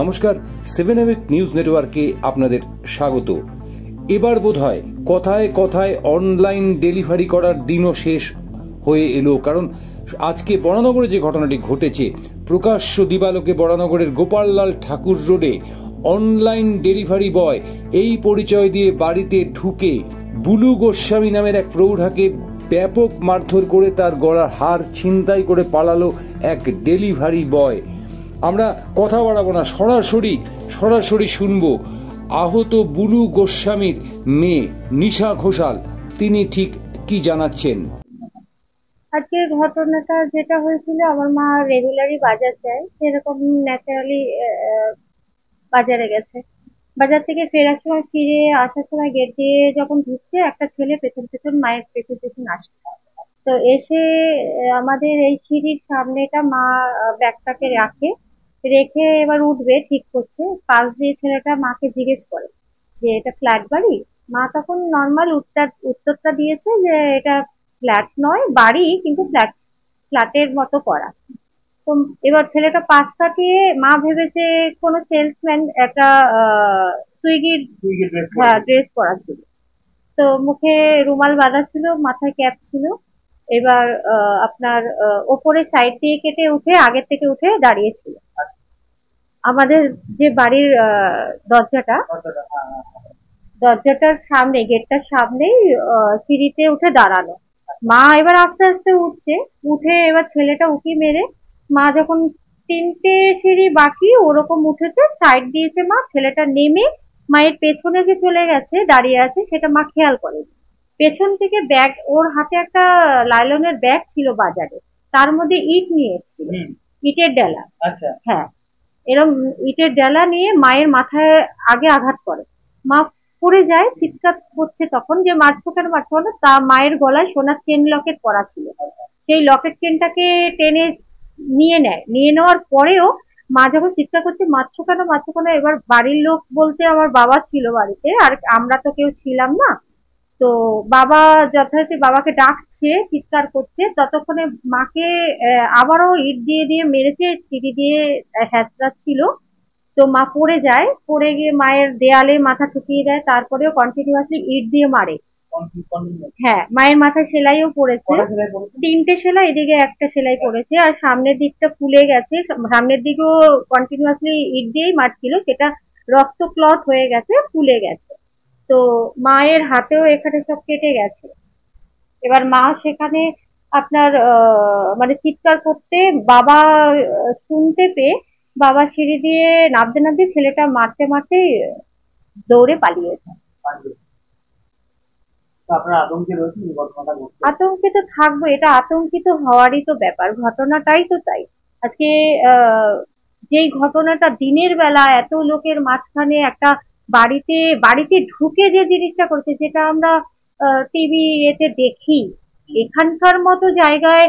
নমস্কার, 7 এওয়েক নিউজ নেটওয়ার্কে আপনাদের স্বাগত। এবার বোধহয় কথায় কথায় অনলাইন ডেলিভারি করার দিনও শেষ হয়ে এলো, কারণ আজকে বরানগরে যে ঘটনাটি ঘটেছে, প্রকাশ্য দিবালোকে বরানগরের গোপাললাল ঠাকুর রোডে অনলাইন ডেলিভারি বয় এই পরিচয় দিয়ে বাড়িতে ঢুকে বুলু গোস্বামী নামের এক প্রৌঢ়াকে ব্যাপক মারধর করে তার গলার হার ছিনতাই করে পালালো এক ডেলিভারি বয়। আমরা কথা বাড়াবো না, সরাসরি শুনবো আহত বুলু গোস্বামীর মেয়ে নিশা ঘোষাল, তিনি ঠিক কি জানাচ্ছেন। আজকে ঘটনাটা যেটা হয়েছিল, আমার মা রেগুলারই বাজার যায়, সেরকম ন্যাচারালি বাজারে গেছে। বাজার থেকে ফেরার সময়, ফিরে আসার সময় গেট দিয়ে যখন ঢুকছে, একটা ছেলে পেছন পেছন মায়ের পেছন আসে। তো এসে আমাদের এই সিঁড়ির সামনেটা মা ব্যাগটাকে রেখে এবার উঠবে, ঠিক করছে, পাশ দিয়ে ছেলেটা মাকে জিজ্ঞেস করে যে এটা ফ্ল্যাট বাড়ি। মা তখন নর্মাল উত্তরটা দিয়েছে যে এটা ফ্ল্যাট নয়, বাড়ি, কিন্তু ফ্ল্যাটের মতো করা। তো এবার ছেলেটা পাশ কাটিয়ে মা ভেবেছে কোনো সেলসম্যান, একটা সুইগির ড্রেস পরা ছিল, তো মুখে রুমাল বাঁধা ছিল, মাথায় ক্যাপ ছিল। এবার আপনার ওপরে সাইড দিয়ে কেটে উঠে, আগের থেকে উঠে দাঁড়িয়েছিল আমাদের যে বাড়ির দরজাটার সামনে, গেটটার সামনেই সিঁড়িতে উঠে দাঁড়ানো। মা এবার আস্তে আস্তে উঠে এবার ছেলেটা উঁকি মেরে, মা যখন 3টে সিঁড়ি বাকি ওরকম উঠেছে, সাইড দিয়েছে মা, ছেলেটা নেমে মায়ের পেছনে যে চলে গেছে, দাঁড়িয়ে আছে, সেটা মা খেয়াল করেনি। পেছন থেকে ব্যাগ, ওর হাতে একটা লাইলনের ব্যাগ ছিল বাজারে, তার মধ্যে ইট নিয়ে এসেছিল, ইটের ডালা। হ্যাঁ, এরকম ইটের ডালা নিয়ে মায়ের মাথায় আগে আঘাত করে। মা পড়ে যায়, চিৎকার করছে তখন যে মারছো কেন। তা মায়ের গলায় সোনার চেন লকেট পরা ছিল, সেই লকেট চেনটাকে টেনে নিয়ে নেওয়ার পরেও মা যখন চিৎকার করছে মারছো কেন। এবার বাড়ির লোক বলতে আমার বাবা ছিল বাড়িতে, আর আমরা তো কেউ ছিলাম না। তো বাবা যথারীতি বাবাকে ডাকছে, চিৎকার করছে, ততক্ষণে মাকে আবারও ইট দিয়ে মেরেছে, সিঁড়ি দিয়ে হ্যাচড়াচ্ছিল। তো মা পড়ে যায়, পড়ে গিয়ে মায়ের দেয়ালে মাথা ঠুকিয়ে দেয়, তারপরেও কন্টিনিউয়াসলি ইট দিয়ে মারে। হ্যাঁ, মায়ের মাথায় সেলাইও পড়েছে, 3টে সেলাই, এদিকে একটা সেলাই পড়েছে, আর সামনের দিকটা ফুলে গেছে, সামনের দিকেও কন্টিনিউয়াসলি ইট দিয়েই মারছিল, সেটা রক্ত ক্লট হয়ে গেছে, ফুলে গেছে। তো মায়ের হাতেও এখানে সব কেটে গেছে। এবার মা সেখানে আপনার মানে চিৎকার করতে, বাবা শুনতে পেয়ে বাবা সিঁড়ি দিয়ে নামতে ছেলেটা মারতে দৌড়ে পালিয়েছে। আতঙ্কে তো থাকবো, এটা আতঙ্কিত হওয়ারই তো ব্যাপার, ঘটনাটাই তো তাই। আজকে যেই ঘটনাটা দিনের বেলা এত লোকের মাঝখানে একটা বাড়িতে ঢুকে যে জিনিসটা করছে, যেটা আমরা টিভি এতে দেখি, এখানকার মতো জায়গায়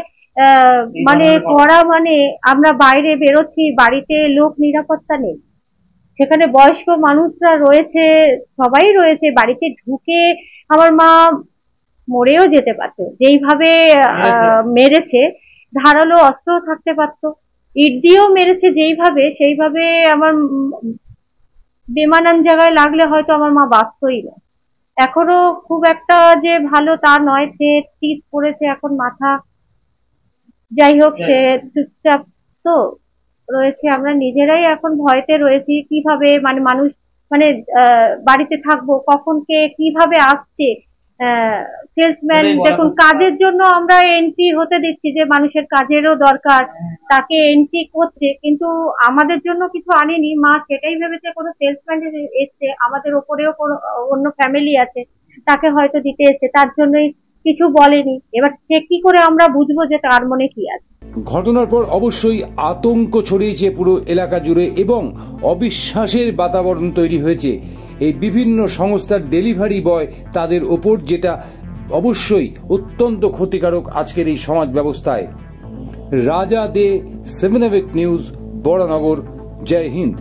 মানে করা, মানে আমরা বাইরে বেরোচ্ছি, বাড়িতে লোক নিরাপত্তা নেই, সেখানে বয়স্ক মানুষরা রয়েছে, সবাই রয়েছে, বাড়িতে ঢুকে আমার মা মরেও যেতে পারতো, যেইভাবে মেরেছে। ধারালো অস্ত্র থাকতে পারতো, ইট দিয়েও মেরেছে যেইভাবে, সেইভাবে আমার বেমানান জায়গায় লাগলে হয়তো আমার মা বাঁচতই না। এখনো খুব একটা যে ভালো তা নয়, সে টিপ পড়েছে এখন মাথা, যাই হোক, সে চুপচাপ তো রয়েছে। আমরা নিজেরাই এখন ভয়তে রয়েছি, কিভাবে মানে মানুষ, মানে বাড়িতে থাকবো, কখন কে কিভাবে আসছে। সেলসম্যান দেখুন, কাজের জন্য আমরা এন্ট্রি হতে দিচ্ছি, যে মানুষের কাজেরও দরকার, তাকে এন্ট্রি করছে, কিন্তু আমাদের জন্য কিছু আনেনি। মা সেটাই ভেবেছে কোনো সেলসম্যান এসছে, আমাদের ওপরেও কোনো অন্য ফ্যামিলি আছে, তাকে হয়তো দিতে এসছে, তার জন্যই কিছু বলেনি। এবার সে কি করে আমরা বুঝবো যে তার মনে কি আছে। ঘটনার পর অবশ্যই আতঙ্ক ছড়িয়েছে পুরো এলাকা জুড়ে এবং অবিশ্বাসের বাতাবরণ তৈরি হয়েছে এই বিভিন্ন সংস্থার ডেলিভারি বয় তাদের ওপর, যেটা অবশ্যই অত্যন্ত ক্ষতিকারক আজকের এই সমাজ ব্যবস্থায়। রাজা দে, 7 এওয়েক নিউজ, বরানগর। জয় হিন্দ।